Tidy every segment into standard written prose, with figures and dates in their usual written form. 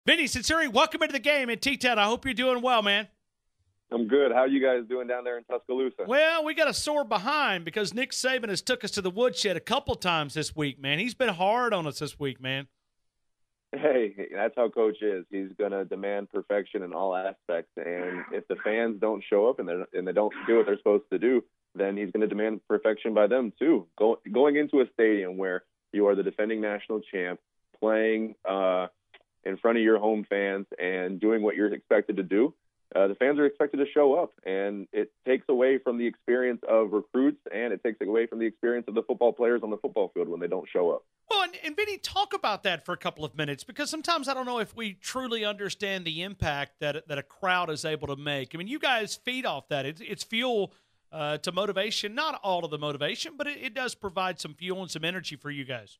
Vinnie Sunseri, welcome into the game in T-Town. I hope you're doing well, man. I'm good. How are you guys doing down there in Tuscaloosa? Well, we got a sore behind because Nick Saban has took us to the woodshed a couple times this week, man. He's been hard on us this week, man. Hey, that's how Coach is. He's going to demand perfection in all aspects. And if the fans don't show up and they don't do what they're supposed to do, then he's going to demand perfection by them too. Going into a stadium where you are the defending national champ, playing in front of your home fans and doing what you're expected to do, the fans are expected to show up, and it takes away from the experience of recruits, and it takes away from the experience of the football players on the football field when they don't show up. Well, and Vinny, talk about that for a couple of minutes, because sometimes I don't know if we truly understand the impact that a crowd is able to make. I mean, you guys feed off that. It's fuel to motivation, not all of the motivation, but it does provide some fuel and some energy for you guys.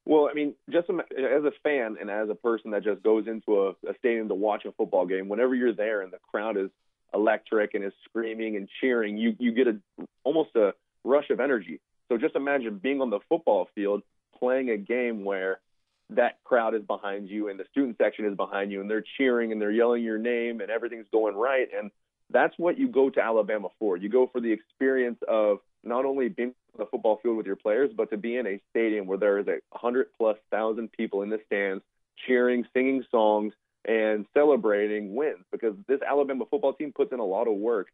Well, I mean, just as a fan and as a person that just goes into a stadium to watch a football game, whenever you're there and the crowd is electric and is screaming and cheering, you get almost a rush of energy. So just imagine being on the football field playing a game where that crowd is behind you and the student section is behind you and they're cheering and they're yelling your name and everything's going right. And that's what you go to Alabama for. You go for the experience of not only being on the football field with your players, but to be in a stadium where there is 100,000+ people in the stands cheering, singing songs, and celebrating wins. Because this Alabama football team puts in a lot of work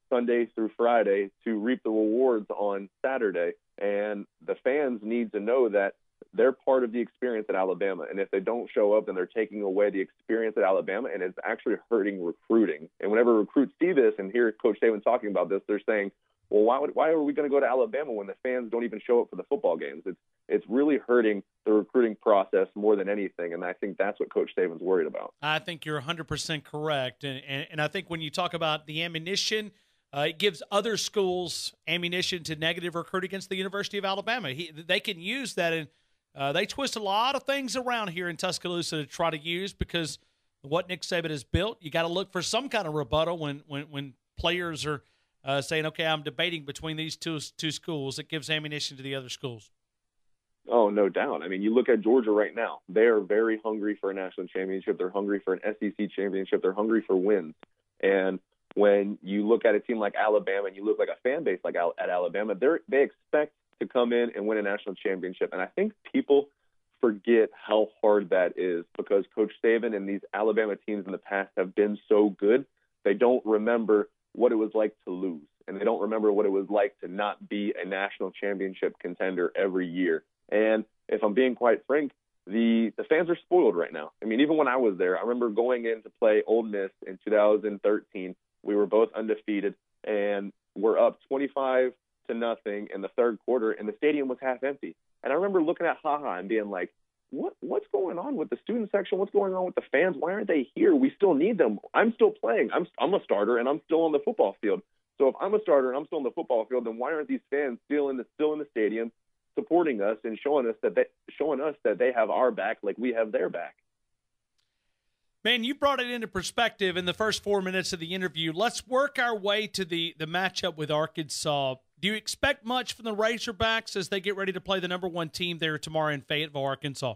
Sunday through Friday to reap the rewards on Saturday. And the fans need to know that they're part of the experience at Alabama. And if they don't show up, then they're taking away the experience at Alabama, and it's actually hurting recruiting. And whenever recruits see this and hear Coach Saban talking about this, they're saying, well, why are we going to go to Alabama when the fans don't even show up for the football games? It's really hurting the recruiting process more than anything, and I think that's what Coach Saban's worried about. I think you're 100% correct, and I think when you talk about the ammunition, it gives other schools ammunition to negative recruit against the University of Alabama. They can use that, and they twist a lot of things around here in Tuscaloosa to try to use, because what Nick Saban has built, you got to look for some kind of rebuttal when players are saying, okay, I'm debating between these two schools. It gives ammunition to the other schools. Oh, no doubt. I mean, you look at Georgia right now. They are very hungry for a national championship. They're hungry for an SEC championship. They're hungry for wins. And when you look at a team like Alabama and you look like a fan base like at Alabama, they expect to come in and win a national championship. And I think people forget how hard that is, because Coach Saban and these Alabama teams in the past have been so good. They don't remember what it was like to lose, and they don't remember what it was like to not be a national championship contender every year. And if I'm being quite frank, the fans are spoiled right now. I mean, even when I was there, I remember going in to play Ole Miss in 2013. We were both undefeated, and we're up 25-0 in the third quarter, and the stadium was half empty. And I remember looking at HaHa and being like, what's going on with the student section? What's going on with the fans? Why aren't they here? We still need them. I'm still playing. I'm a starter, and I'm still on the football field. So if I'm a starter and I'm still on the football field, then why aren't these fans still in the stadium supporting us and showing us that they have our back like we have their back? Man, you brought it into perspective in the first 4 minutes of the interview. Let's work our way to the matchup with Arkansas. Do you expect much from the Razorbacks as they get ready to play the number one team there tomorrow in Fayetteville, Arkansas?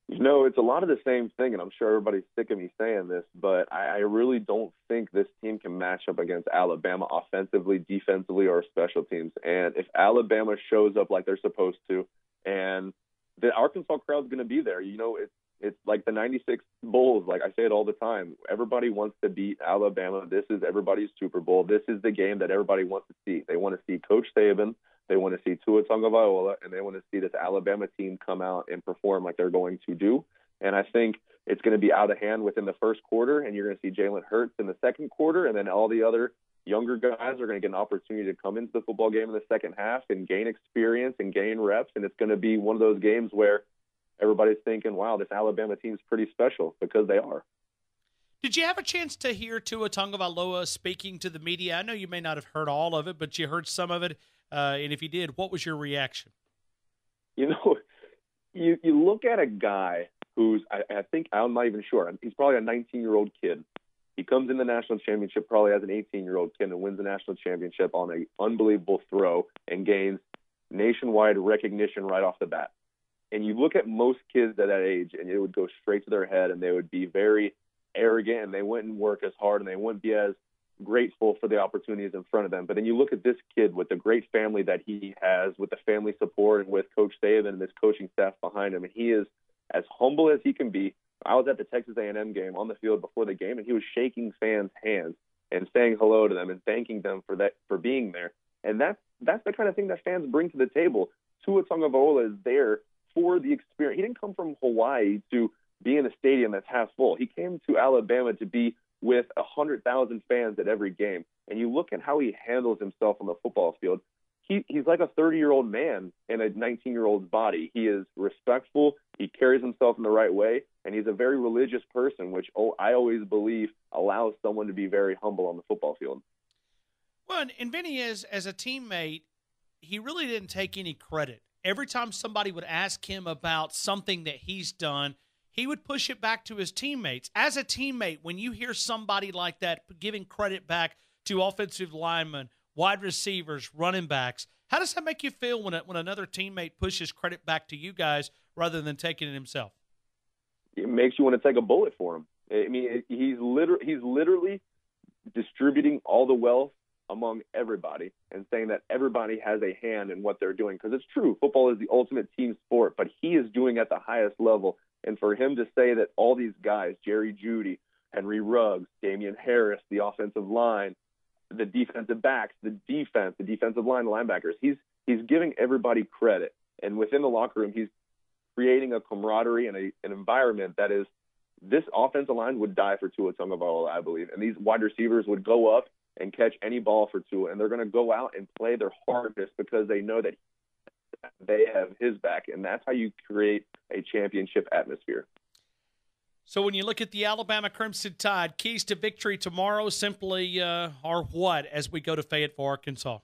You know, it's a lot of the same thing, and I'm sure everybody's sick of me saying this, but I really don't think this team can match up against Alabama offensively, defensively, or special teams. And if Alabama shows up like they're supposed to, and the Arkansas crowd's going to be there, you know, it's like the 96 Bulls. Like I say it all the time. Everybody wants to beat Alabama. This is everybody's Super Bowl. This is the game that everybody wants to see. They want to see Coach Saban. They want to see Tua Tagovailoa, and they want to see this Alabama team come out and perform like they're going to do. And I think it's going to be out of hand within the first quarter, and you're going to see Jalen Hurts in the second quarter, and then all the other younger guys are going to get an opportunity to come into the football game in the second half and gain experience and gain reps. And it's going to be one of those games where everybody's thinking, wow, this Alabama team's pretty special, because they are. Did you have a chance to hear Tua Tagovailoa speaking to the media? I know you may not have heard all of it, but you heard some of it. And if you did, what was your reaction? You know, you look at a guy who's, I think, I'm not even sure, he's probably a 19-year-old kid. He comes in the national championship probably as an 18-year-old kid and wins the national championship on an unbelievable throw and gains nationwide recognition right off the bat. And you look at most kids at that age, and it would go straight to their head, and they would be very arrogant, and they wouldn't work as hard, and they wouldn't be as grateful for the opportunities in front of them. But then you look at this kid with the great family that he has, with the family support, and with Coach Saban and his coaching staff behind him, and he is as humble as he can be. I was at the Texas A&M game on the field before the game, and he was shaking fans' hands and saying hello to them and thanking them for being there. And that's the kind of thing that fans bring to the table. Tua Tagovailoa is there for the experience. He didn't come from Hawaii to be in a stadium that's half full. He came to Alabama to be with 100,000 fans at every game. And you look at how he handles himself on the football field. He's like a 30-year-old man in a 19-year-old's body. He is respectful. He carries himself in the right way. And he's a very religious person, which I always believe allows someone to be very humble on the football field. Well, and Vinny is, as a teammate, he really didn't take any credit. Every time somebody would ask him about something that he's done, he would push it back to his teammates. As a teammate, when you hear somebody like that giving credit back to offensive linemen, wide receivers, running backs, how does that make you feel when another teammate pushes credit back to you guys rather than taking it himself? It makes you want to take a bullet for him. I mean, he's literally distributing all the wealth among everybody and saying that everybody has a hand in what they're doing. Because it's true, football is the ultimate team sport, but he is doing at the highest level. And for him to say that all these guys, Jerry Jeudy, Henry Ruggs, Damian Harris, the offensive line, the defensive backs, the defensive line, the linebackers, he's giving everybody credit. And within the locker room, he's creating a camaraderie and an environment that is, this offensive line would die for Tua Tagovailoa, I believe. And these wide receivers would go up and catch any ball for Tua, and they're going to go out and play their hardest because they know that they have his back, and that's how you create a championship atmosphere. So when you look at the Alabama Crimson Tide, keys to victory tomorrow simply are what as we go to Fayetteville, Arkansas?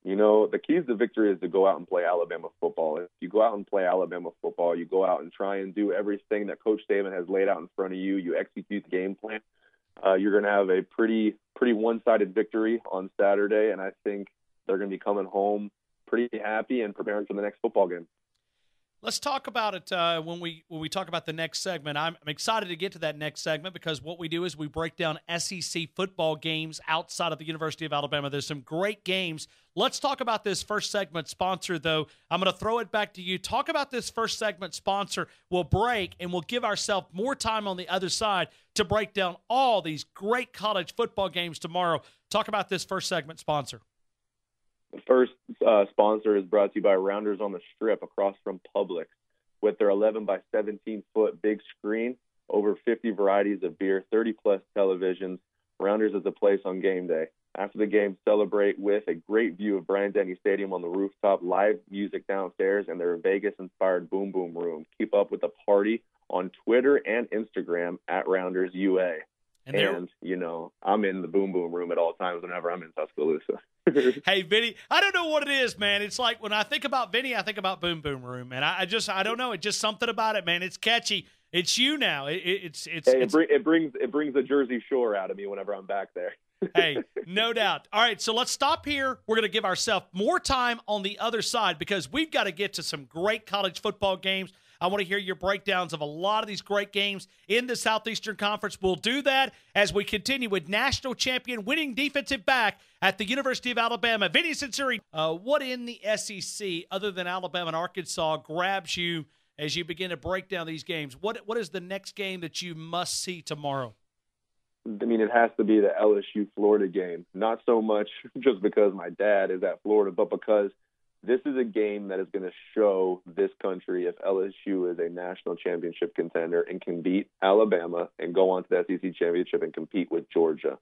You know, the keys to victory is to go out and play Alabama football. If you go out and play Alabama football, you go out and try and do everything that Coach Saban has laid out in front of you. You execute the game plan. You're going to have a pretty one-sided victory on Saturday, and I think they're going to be coming home pretty happy and preparing for the next football game. Let's talk about it when we talk about the next segment. I'm excited to get to that next segment because what we do is we break down SEC football games outside of the University of Alabama. There's some great games. Let's talk about this first segment sponsor, though. I'm going to throw it back to you. Talk about this first segment sponsor. We'll break, and we'll give ourselves more time on the other side to break down all these great college football games tomorrow. Talk about this first segment sponsor. The first sponsor is brought to you by Rounders on the Strip across from Publix. With their 11 by 17-foot big screen, over 50 varieties of beer, 30-plus televisions, Rounders is a place on game day. After the game, celebrate with a great view of Bryant-Denny Stadium on the rooftop, live music downstairs, and their Vegas-inspired Boom Boom Room. Keep up with the party on Twitter and Instagram at Rounders UA. And you know, I'm in the Boom Boom Room at all times whenever I'm in Tuscaloosa. Hey, Vinny, I don't know what it is, man. It's like when I think about Vinny, I think about Boom Boom Room, and I don't know. It's just something about it, man. It's catchy. It's you now. It brings the Jersey Shore out of me whenever I'm back there. Hey, no doubt. All right, so let's stop here. We're going to give ourselves more time on the other side because we've got to get to some great college football games. I want to hear your breakdowns of a lot of these great games in the Southeastern Conference. We'll do that as we continue with national champion winning defensive back at the University of Alabama, Vinnie Sunseri. What in the SEC, other than Alabama and Arkansas, grabs you as you begin to break down these games? What is the next game that you must see tomorrow? I mean, it has to be the LSU-Florida game. Not so much just because my dad is at Florida, but because this is a game that is going to show this country if LSU is a national championship contender and can beat Alabama and go on to the SEC championship and compete with Georgia.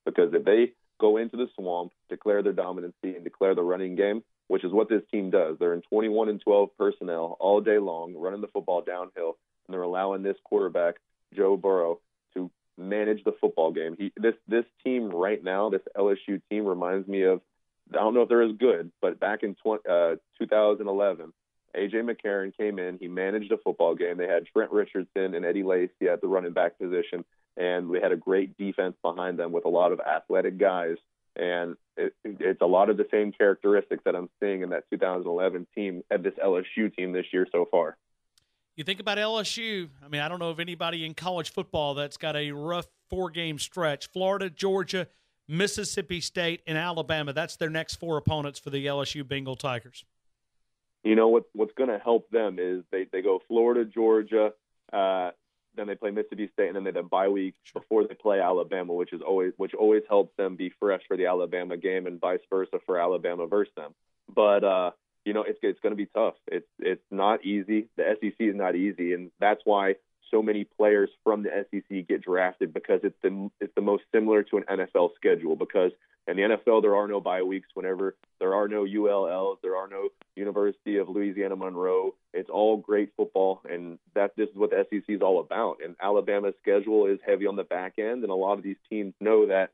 Because if they go into the swamp, declare their dominancy, and declare the running game, which is what this team does, they're in 21-12 personnel all day long, running the football downhill, and they're allowing this quarterback, Joe Burrow, to manage the football game. This team right now, this LSU team, reminds me of, I don't know if they're as good, but back in 2011, A.J. McCarron came in. He managed a football game. They had Trent Richardson and Eddie Lacy at the running back position, and we had a great defense behind them with a lot of athletic guys. And it's a lot of the same characteristics that I'm seeing in that 2011 team at this LSU team this year so far. You think about LSU, I mean, I don't know of anybody in college football that's got a rough 4-game stretch. Florida, Georgia, Mississippi State, and Alabama. That's their next 4 opponents for the LSU Bengal Tigers. You know what's going to help them is they go Florida, Georgia, then they play Mississippi State, and then they have a bye week before they play Alabama, which always helps them be fresh for the Alabama game, and vice versa for Alabama versus them. But it's going to be tough. It's not easy. The SEC is not easy, and that's why so many players from the SEC get drafted, because it's the most similar to an NFL schedule. Because in the NFL there are no bye weeks. Whenever there are no ULLs, there are no University of Louisiana Monroe. It's all great football, and this is what the SEC is all about. And Alabama's schedule is heavy on the back end, and a lot of these teams know that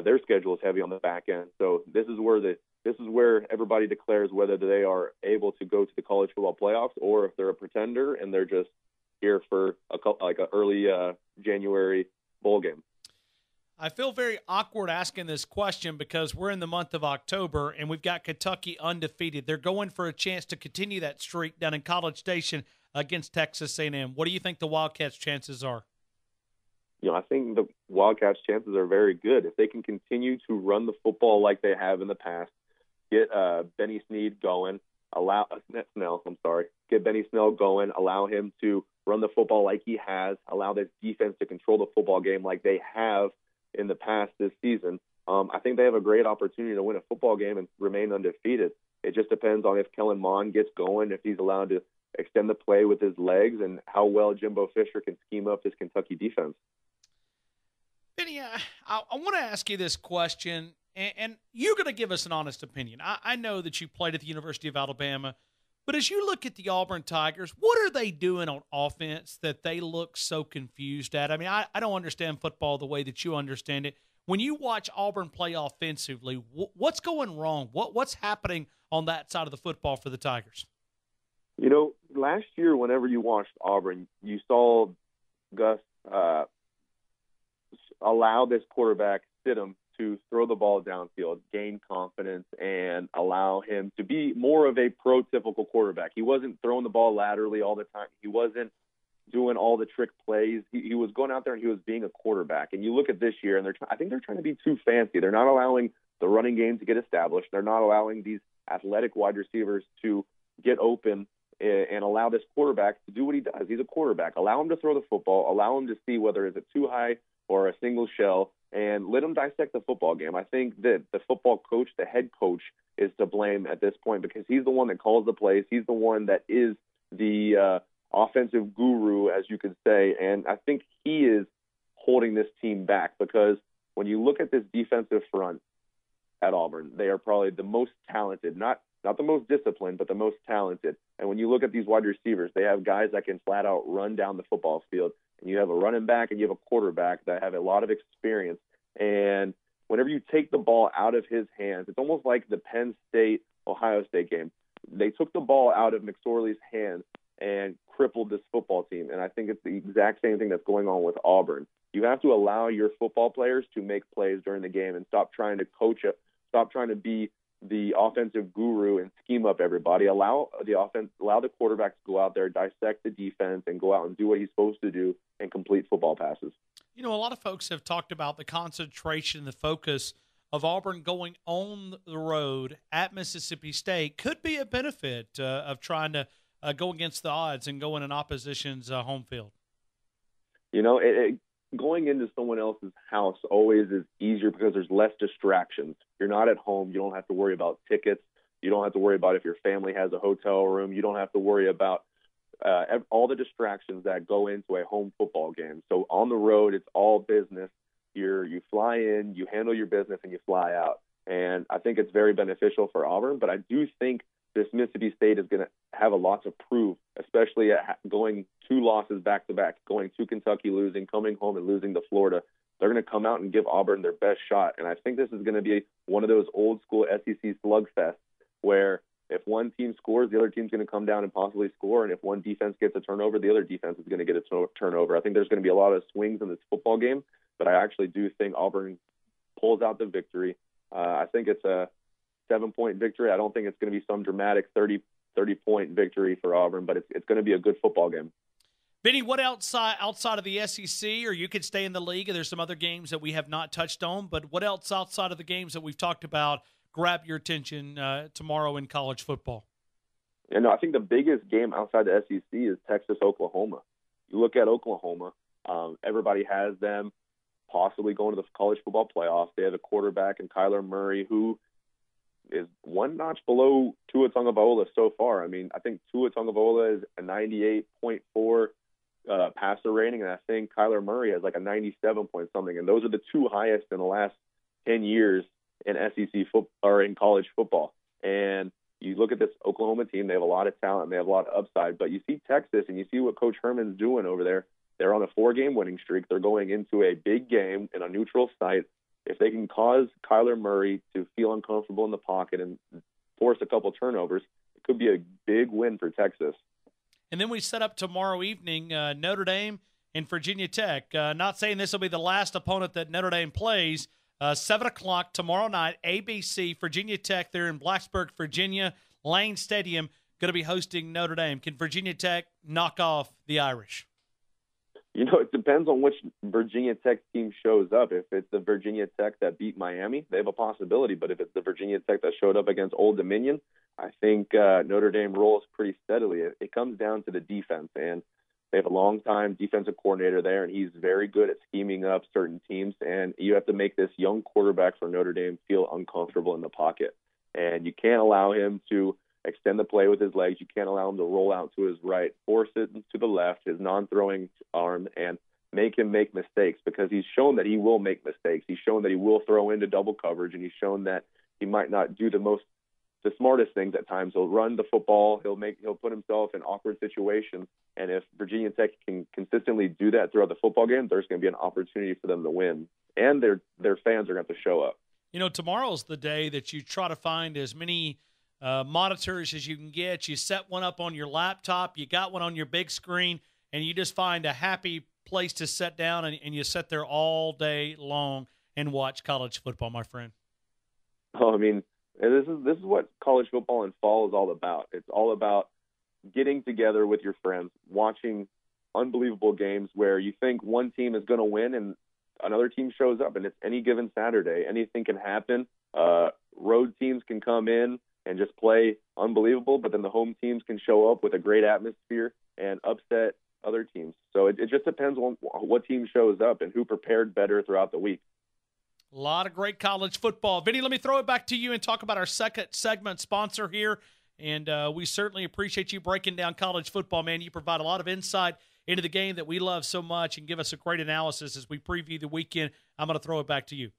their schedule is heavy on the back end. So this is where everybody declares whether they are able to go to the college football playoffs, or if they're a pretender and they're just here for an early January bowl game. I feel very awkward asking this question because we're in the month of October and we've got Kentucky undefeated. They're going for a chance to continue that streak down in College Station against Texas A&M. What do you think the Wildcats' chances are? I think the Wildcats' chances are very good. If they can continue to run the football like they have in the past, get Benny Snead going, get Benny Snell going, allow him to run the football like he has, allow this defense to control the football game like they have in the past this season, I think they have a great opportunity to win a football game and remain undefeated. It just depends on if Kellen Mond gets going, if he's allowed to extend the play with his legs, and how well Jimbo Fisher can scheme up this Kentucky defense. Vinny, I want to ask you this question, and you're going to give us an honest opinion. I know that you played at the University of Alabama, but as you look at the Auburn Tigers, what are they doing on offense that they look so confused at? I mean, I don't understand football the way that you understand it. When you watch Auburn play offensively, what's going wrong? What's happening on that side of the football for the Tigers? Last year, whenever you watched Auburn, you saw Gus allow this quarterback, Stidham, to throw the ball downfield, gain confidence, and allow him to be more of a prototypical quarterback. He wasn't throwing the ball laterally all the time. He wasn't doing all the trick plays. He was going out there and he was being a quarterback. And you look at this year, and I think they're trying to be too fancy. They're not allowing the running game to get established. They're not allowing these athletic wide receivers to get open and allow this quarterback to do what he does. He's a quarterback. Allow him to throw the football. Allow him to see whether it's too high or a single shell, and let him dissect the football game. I think that the football coach, the head coach, is to blame at this point, because he's the one that calls the plays. He's the one that is the offensive guru, as you could say, and I think he is holding this team back, because when you look at this defensive front at Auburn, they are probably the most talented, not the most disciplined, but the most talented. And when you look at these wide receivers, they have guys that can flat out run down the football field. And you have a running back and you have a quarterback that have a lot of experience. And whenever you take the ball out of his hands, it's almost like the Penn State-Ohio State game. They took the ball out of McSorley's hands and crippled this football team. And I think it's the exact same thing that's going on with Auburn. You have to allow your football players to make plays during the game and stop trying to coach it, stop trying to be the offensive guru and scheme up everybody. Allow the quarterback to go out there, dissect the defense, and go out and do what he's supposed to do and complete football passes. A lot of folks have talked about the concentration, the focus of Auburn going on the road at Mississippi State could be a benefit of trying to go against the odds and go in an opposition's home field. Going into someone else's house always is easier because there's less distractions. You're not at home. You don't have to worry about tickets. You don't have to worry about if your family has a hotel room. You don't have to worry about all the distractions that go into a home football game. So on the road, it's all business. You fly in, you handle your business, and you fly out. And I think it's very beneficial for Auburn, but I do think this Mississippi State is going to have a lot to prove, especially going 2 losses back-to-back, going to Kentucky, losing, coming home and losing to Florida. They're going to come out and give Auburn their best shot. And I think this is going to be one of those old-school SEC slugfests where if one team scores, the other team's going to come down and possibly score. And if one defense gets a turnover, the other defense is going to get a turnover. I think there's going to be a lot of swings in this football game, but I actually do think Auburn pulls out the victory. I think it's a 7-point victory. I don't think it's going to be some dramatic 30-point victory for Auburn, but it's going to be a good football game. Vinny, what outside of the SEC, or you could stay in the league, and there's some other games that we have not touched on, but what else outside of the games that we've talked about grab your attention tomorrow in college football? You know, I think the biggest game outside the SEC is Texas-Oklahoma. You look at Oklahoma, everybody has them possibly going to the college football playoffs. They have a quarterback in Kyler Murray who is one notch below Tua Tagovailoa so far. I mean, I think Tua Tagovailoa is a 98.4 passer rating, and I think Kyler Murray has like a 97 point something, and those are the two highest in the last 10 years in SEC football or in college football. And you look at this Oklahoma team; they have a lot of talent, they have a lot of upside. But you see Texas, and you see what Coach Herman's doing over there. They're on a 4-game winning streak. They're going into a big game in a neutral site. If they can cause Kyler Murray to feel uncomfortable in the pocket and force a couple turnovers, it could be a big win for Texas. And then we set up tomorrow evening, Notre Dame and Virginia Tech. Not saying this will be the last opponent that Notre Dame plays. 7 o'clock tomorrow night, ABC, Virginia Tech. They're in Blacksburg, Virginia. Lane Stadium going to be hosting Notre Dame. Can Virginia Tech knock off the Irish? You know, it depends on which Virginia Tech team shows up. If it's the Virginia Tech that beat Miami, they have a possibility. But if it's the Virginia Tech that showed up against Old Dominion, I think Notre Dame rolls pretty steadily. It comes down to the defense, and they have a long-time defensive coordinator there, and he's very good at scheming up certain teams. And you have to make this young quarterback for Notre Dame feel uncomfortable in the pocket. And you can't allow him to extend the play with his legs. You can't allow him to roll out to his right, force it to the left, his non-throwing arm, and make him make mistakes, because he's shown that he will make mistakes. He's shown that he will throw into double coverage, and he's shown that he might not do the smartest things at times. He'll run the football. He'll put himself in awkward situations. And if Virginia Tech can consistently do that throughout the football game, there's going to be an opportunity for them to win. And their fans are going to have to show up. You know, tomorrow's the day that you try to find as many monitors as you can get. You set one up on your laptop, you got one on your big screen, and you just find a happy place to sit down, and you sit there all day long and watch college football, my friend. Oh, I mean, this is what college football in fall is all about. It's all about getting together with your friends, watching unbelievable games where you think one team is going to win and another team shows up, and it's any given Saturday. Anything can happen. Road teams can come in and just play unbelievable, but then the home teams can show up with a great atmosphere and upset other teams. So it just depends on what team shows up and who prepared better throughout the week. A lot of great college football. Vinny, let me throw it back to you and talk about our second segment sponsor here. And we certainly appreciate you breaking down college football, man. You provide a lot of insight into the game that we love so much and give us a great analysis as we preview the weekend. I'm going to throw it back to you.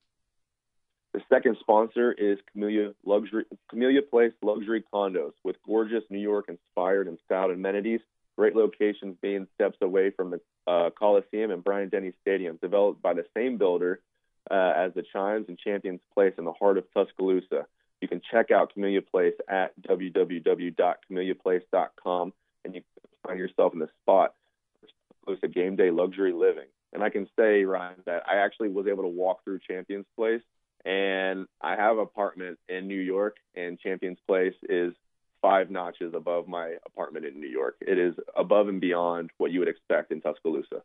The second sponsor is Camellia Place Luxury Condos with gorgeous New York-inspired and styled amenities. Great locations being steps away from the Coliseum and Bryant-Denny Stadium, developed by the same builder as the Chimes and Champions Place in the heart of Tuscaloosa. You can check out Camellia Place at www.camelliaplace.com, and you can find yourself in the spot for Tuscaloosa game day luxury living. And I can say, Ryan, that I actually was able to walk through Champions Place, and I have an apartment in New York, and Champions Place is 5 notches above my apartment in New York. It is above and beyond what you would expect in Tuscaloosa.